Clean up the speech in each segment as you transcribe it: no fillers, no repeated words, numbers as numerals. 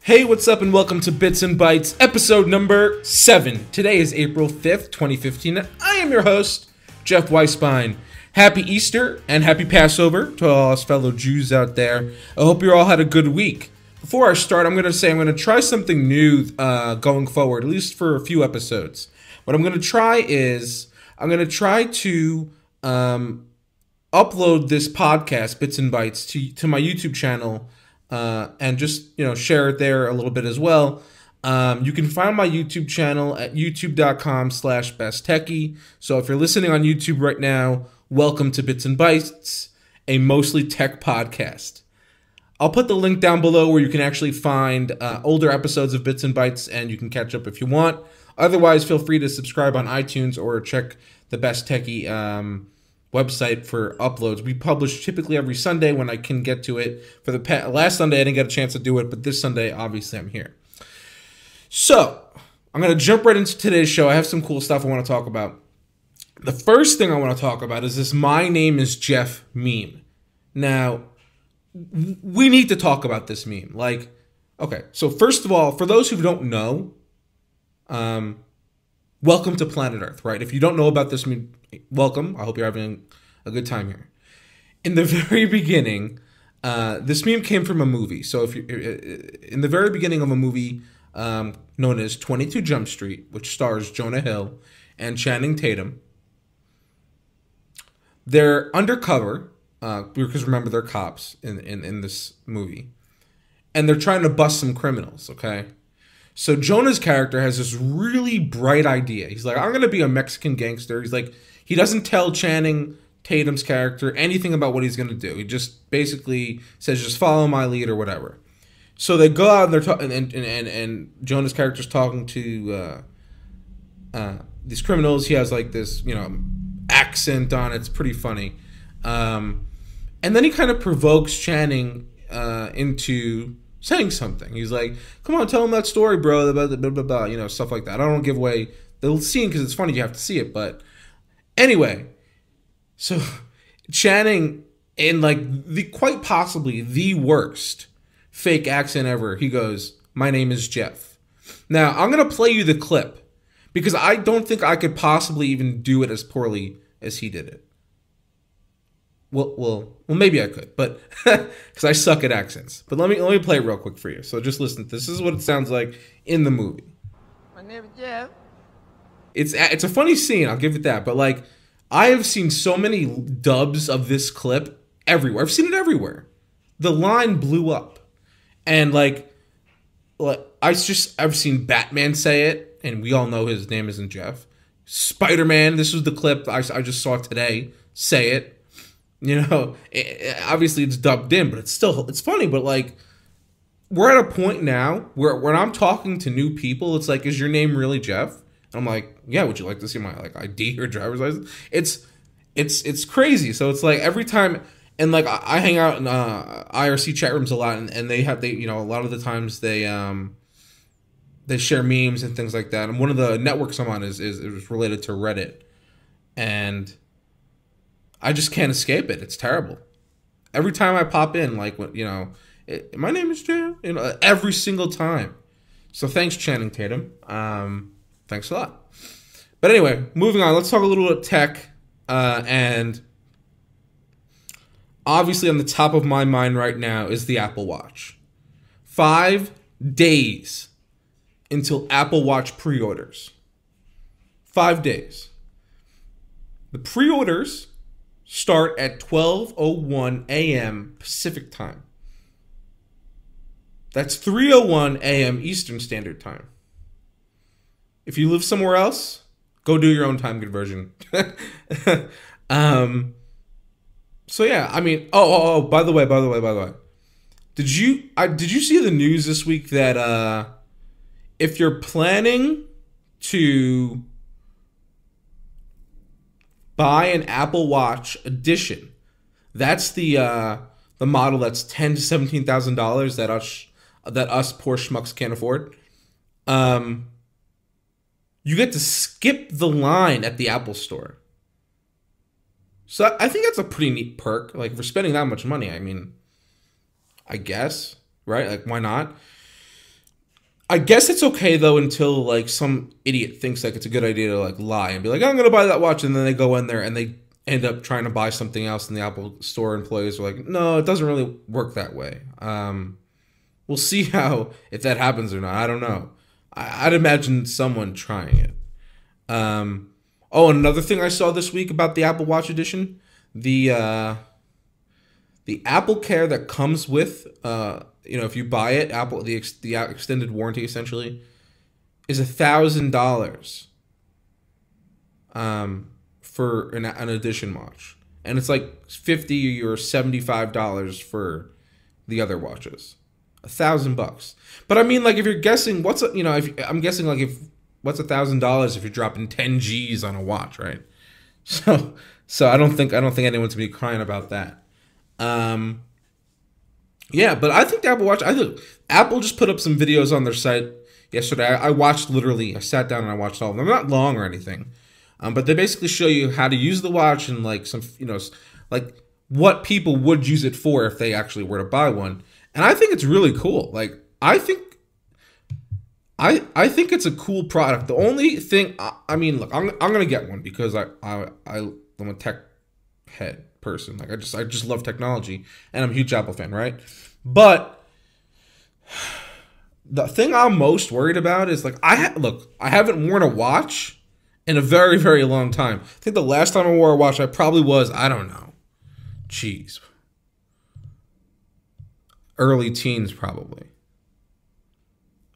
Hey, what's up, and welcome to Bits and Bytes, episode number 7. Today is April 5th, 2015, and I am your host, Jeff Weisbein. Happy Easter and happy Passover to all us fellow Jews out there. I hope you all had a good week. Before I start, I'm going to try something new going forward, at least for a few episodes. What I'm going to try is, I'm going to try to upload this podcast, Bits and Bytes, to my YouTube channel, and just, share it there a little bit as well. You can find my YouTube channel at youtube.com/besttechie. So if you're listening on YouTube right now, welcome to Bits and Bytes, a mostly tech podcast. I'll put the link down below where you can actually find older episodes of Bits and Bytes, and you can catch up if you want. Otherwise, feel free to subscribe on iTunes or check the Best Techie website for uploads. We publish typically every Sunday when I can get to it. For the last Sunday, I didn't get a chance to do it, but this Sunday, obviously, I'm here. So, I'm going to jump right into today's show. I have some cool stuff I want to talk about. The first thing I want to talk about is this "My Name is Jeff" meme. Now, we need to talk about this meme. Okay, so first of all, for those who don't know, welcome to planet Earth, right? If you don't know about this meme, welcome. I hope you're having a good time here. In the very beginning, this meme came from a movie. So if you in the very beginning of a movie known as 22 Jump Street, which stars Jonah Hill and Channing Tatum, they're undercover because remember they're cops in this movie, and they're trying to bust some criminals. Okay. So Jonah's character has this really bright idea. He's like, I'm going to be a Mexican gangster. He's like, he doesn't tell Channing Tatum's character anything about what he's going to do. He just basically says, just follow my lead or whatever. So they go out and they're talking, and Jonah's character's talking to these criminals. He has like this, accent on it. It's pretty funny. And then he kind of provokes Channing into saying something. He's like, come on, tell him that story, bro, blah, blah, blah, blah, stuff like that. I don't want to give away the scene because it's funny, you have to see it. But anyway, so Channing, in quite possibly the worst fake accent ever, he goes, "My name is Jeff." Now, I'm going to play you the clip because I don't think I could possibly even do it as poorly as he did it. Well, maybe I could, but because I suck at accents. But let me play it real quick for you. So just listen. This is what it sounds like in the movie. My name is Jeff. It's a funny scene, I'll give it that. But I have seen so many dubs of this clip everywhere. I've seen it everywhere. The line blew up, and I've seen Batman say it, and we all know his name isn't Jeff. Spider-Man, this was the clip I just saw today, say it. Obviously it's dubbed in, but it's funny. But we're at a point now where when I'm talking to new people, it's like, is your name really Jeff? And I'm like, yeah, would you like to see my ID or driver's license? It's crazy. So it's like every time, and I hang out in IRC chat rooms a lot, and they a lot of the times they share memes and things like that. And one of the networks I'm on is related to Reddit, and I just can't escape it. It's terrible. Every time I pop in, my name is Jeff, every single time. So thanks, Channing Tatum. Thanks a lot. But anyway, moving on. Let's talk a little bit tech. And obviously on the top of my mind right now is the Apple Watch. 5 days until Apple Watch pre-orders. 5 days. The pre-orders start at 12:01 a.m. Pacific time. That's 3:01 a.m. Eastern Standard Time. If you live somewhere else, go do your own time conversion. So yeah, I mean, by the way. Did you see the news this week that if you're planning to buy an Apple Watch edition, that's the model that's $10,000 to $17,000 that us poor schmucks can't afford. You get to skip the line at the Apple Store. So I think that's a pretty neat perk. For spending that much money, I mean, I guess, right? Why not? I guess it's okay though until like some idiot thinks like it's a good idea to like lie and be like, I'm gonna buy that watch, and then they go in there and they end up trying to buy something else, and the Apple Store employees are like, no, it doesn't really work that way. We'll see how if that happens or not. I don't know. I'd imagine someone trying it. Oh, another thing I saw this week about the Apple Watch Edition, the Apple Care that comes with, if you buy it, Apple the extended warranty essentially is $1,000 for an edition watch, and it's like $50 or $75 for the other watches. $1,000. But I mean, like, if you're guessing what's I'm guessing like if what's $1,000 if you're dropping 10 G's on a watch, right? So I don't think anyone's gonna be crying about that. Yeah, but I think the Apple Watch. I think Apple just put up some videos on their site yesterday. I watched literally. I sat down and I watched all of them. They're not long or anything, but they basically show you how to use the watch and like some like what people would use it for if they actually were to buy one. And I think it's really cool. Like I think it's a cool product. The only thing, I mean, look, I'm gonna get one because I'm a tech head person. Like I just love technology, and I'm a huge Apple fan, right? But the thing I'm most worried about is like I haven't worn a watch in a very, very long time. I think the last time I wore a watch, I probably was, I don't know, early teens probably.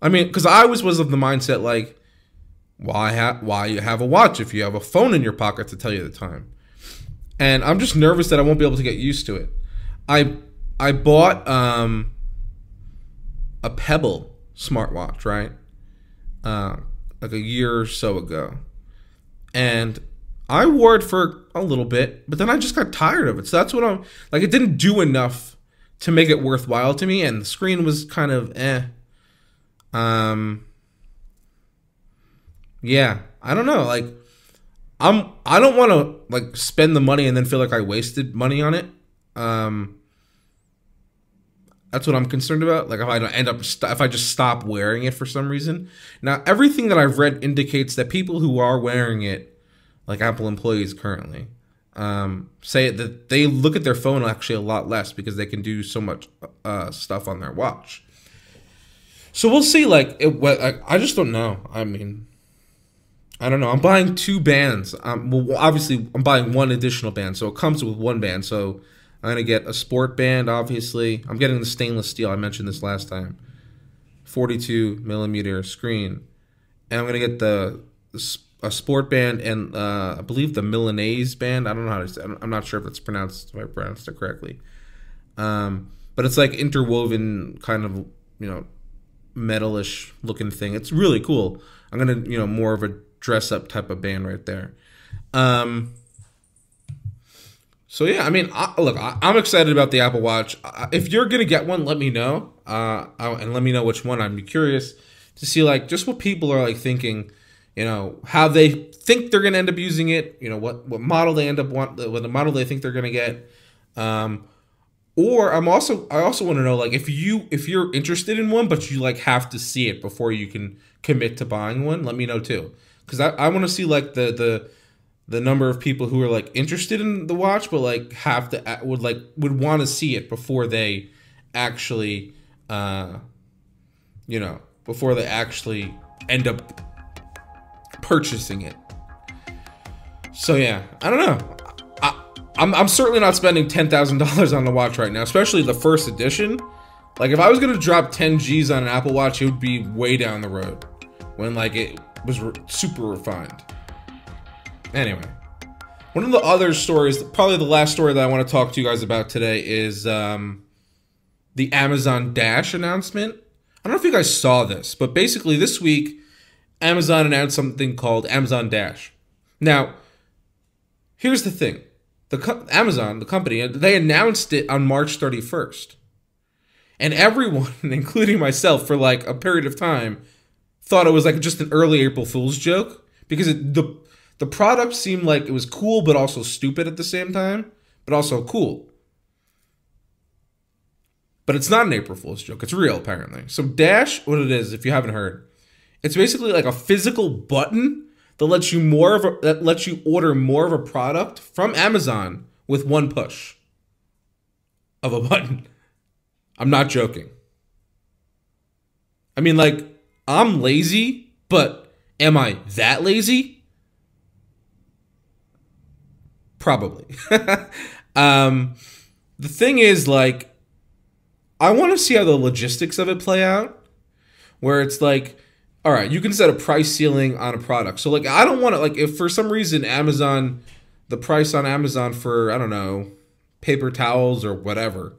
I mean, because I was of the mindset like, why you have a watch if you have a phone in your pocket to tell you the time? And I'm just nervous that I won't be able to get used to it. I bought a Pebble smartwatch, right? Like a year or so ago. And I wore it for a little bit, but then I just got tired of it. So that's what I'm like, it didn't do enough to make it worthwhile to me, and the screen was kind of yeah, I don't know. Like I don't want to like spend the money and then feel like I wasted money on it. That's what I'm concerned about. Like if I don't if I just stop wearing it for some reason. Now, everything that I've read indicates that people who are wearing it, like Apple employees currently, say that they look at their phone actually a lot less because they can do so much stuff on their watch. So we'll see. Like I just don't know. I mean, I don't know. I'm buying 2 bands. Well, obviously, I'm buying 1 additional band, so it comes with 1 band. So I'm gonna get a sport band. Obviously, I'm getting the stainless steel. I mentioned this last time. 42 millimeter screen, and I'm gonna get a sport band and I believe the Milanese band. I don't know how to say. I'm not sure if it's pronounced. If I pronounced it correctly. But it's like interwoven, kind of metalish looking thing. It's really cool. I'm gonna more of a dress up type of band right there. So yeah, I mean, I'm excited about the Apple Watch. If you're gonna get one, let me know, and let me know which one. I'm curious to see like just what people are like thinking, how they think they're gonna end up using it. What model they end up what the model they think they're gonna get. Or I also want to know like if you're interested in one, but you like have to see it before you can commit to buying one. Let me know too, because I want to see like the number of people who are like interested in the watch, but like would want to see it before they actually before they actually end up purchasing it. So yeah, I don't know. I'm certainly not spending $10,000 on the watch right now, especially the first edition. Like if I was gonna drop 10 G's on an Apple Watch, it would be way down the road when like it was super refined. Anyway, one of the other stories, probably the last story that I want to talk to you guys about today is the Amazon Dash announcement. I don't know if you guys saw this, but basically this week, Amazon announced something called Amazon Dash. Now, here's the thing. Amazon, the company, they announced it on March 31st. And everyone, including myself, for like a period of time, thought it was like just an early April Fool's joke. Because the product seemed like it was cool, but also stupid at the same time. But also cool. But it's not an April Fool's joke. It's real, apparently. So Dash, what it is, if you haven't heard, it's basically like a physical button that lets you order more of a product from Amazon with one push of a button. I'm not joking. I mean, like, I'm lazy, but am I that lazy? Probably. The thing is, like, I want to see how the logistics of it play out, where it's like, all right, you can set a price ceiling on a product. So, like, I don't want to, like, if for some reason Amazon, the price on Amazon for, I don't know, paper towels or whatever,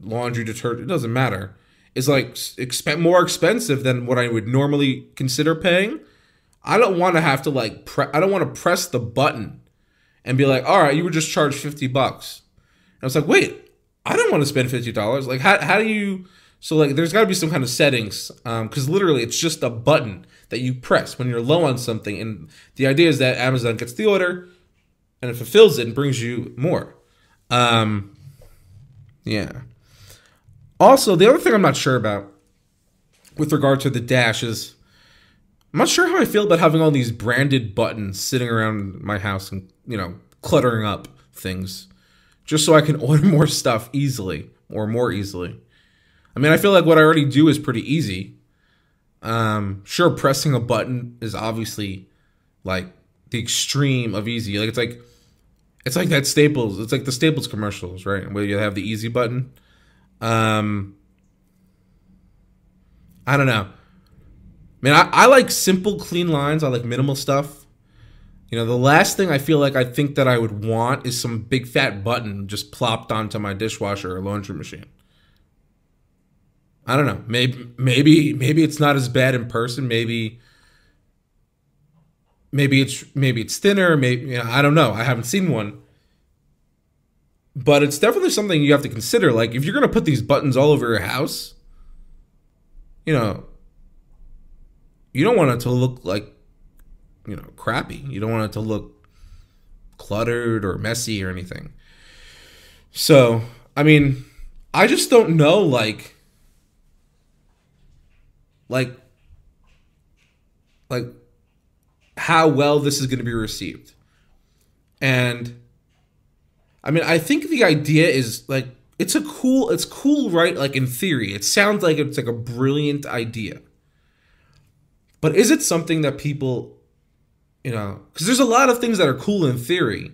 laundry detergent, it doesn't matter, is like more expensive than what I would normally consider paying. I don't want to have to, like, I don't want to press the button and be like, all right, you were just charged $50. And I was like, wait, I don't want to spend $50. Like, how do you... So, like, there's got to be some kind of settings, because literally it's just a button that you press when you're low on something. And the idea is that Amazon gets the order and it fulfills it and brings you more. Yeah. Also, the other thing I'm not sure about with regard to the Dash is I'm not sure how I feel about having all these branded buttons sitting around my house and, you know, cluttering up things just so I can order more stuff easily or more easily. I mean, I feel like what I already do is pretty easy. Sure, pressing a button is obviously like the extreme of easy. Like it's like that Staples. It's like the Staples commercials, right? Where you have the easy button. I don't know. Man, I like simple, clean lines. I like minimal stuff. You know, the last thing I feel like I think that I would want is some big fat button just plopped onto my dishwasher or laundry machine. I don't know. Maybe it's not as bad in person. Maybe it's thinner. Maybe, you know, I don't know. I haven't seen one, but it's definitely something you have to consider. Like, if you're gonna put these buttons all over your house, you know, you don't want it to look like, you know, crappy. You don't want it to look cluttered or messy or anything. So, I mean, I just don't know, like how well this is going to be received. And I mean, I think the idea is like, it's cool, right? Like, in theory, it sounds like it's like a brilliant idea. But is it something that people, you know, because there's a lot of things that are cool in theory,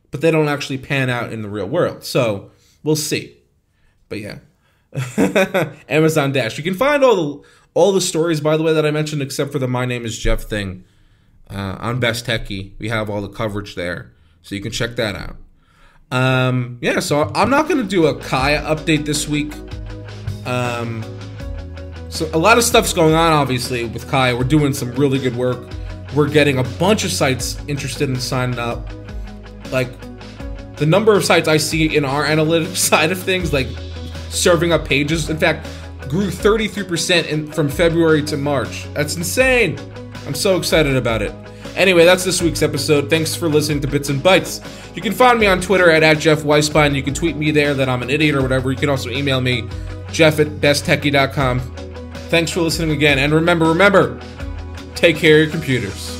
but they don't actually pan out in the real world. So we'll see. But yeah, Amazon Dash. You can find all the stories, by the way, that I mentioned, except for the My Name is Jeff thing, on Best Techie. We have all the coverage there, so you can check that out. Yeah, so I'm not going to do a Kaya update this week. So a lot of stuff's going on, obviously, with Kaya. We're doing some really good work. We're getting a bunch of sites interested in signing up. Like, the number of sites I see in our analytics side of things, like serving up pages, in fact, grew 33% from February to March. That's insane. I'm so excited about it. Anyway, that's this week's episode. Thanks for listening to Bits and Bytes. You can find me on Twitter at Jeff Weisbein. You can tweet me there that I'm an idiot or whatever. You can also email me, jeff@besttechie.com. Thanks for listening again. And remember, take care of your computers.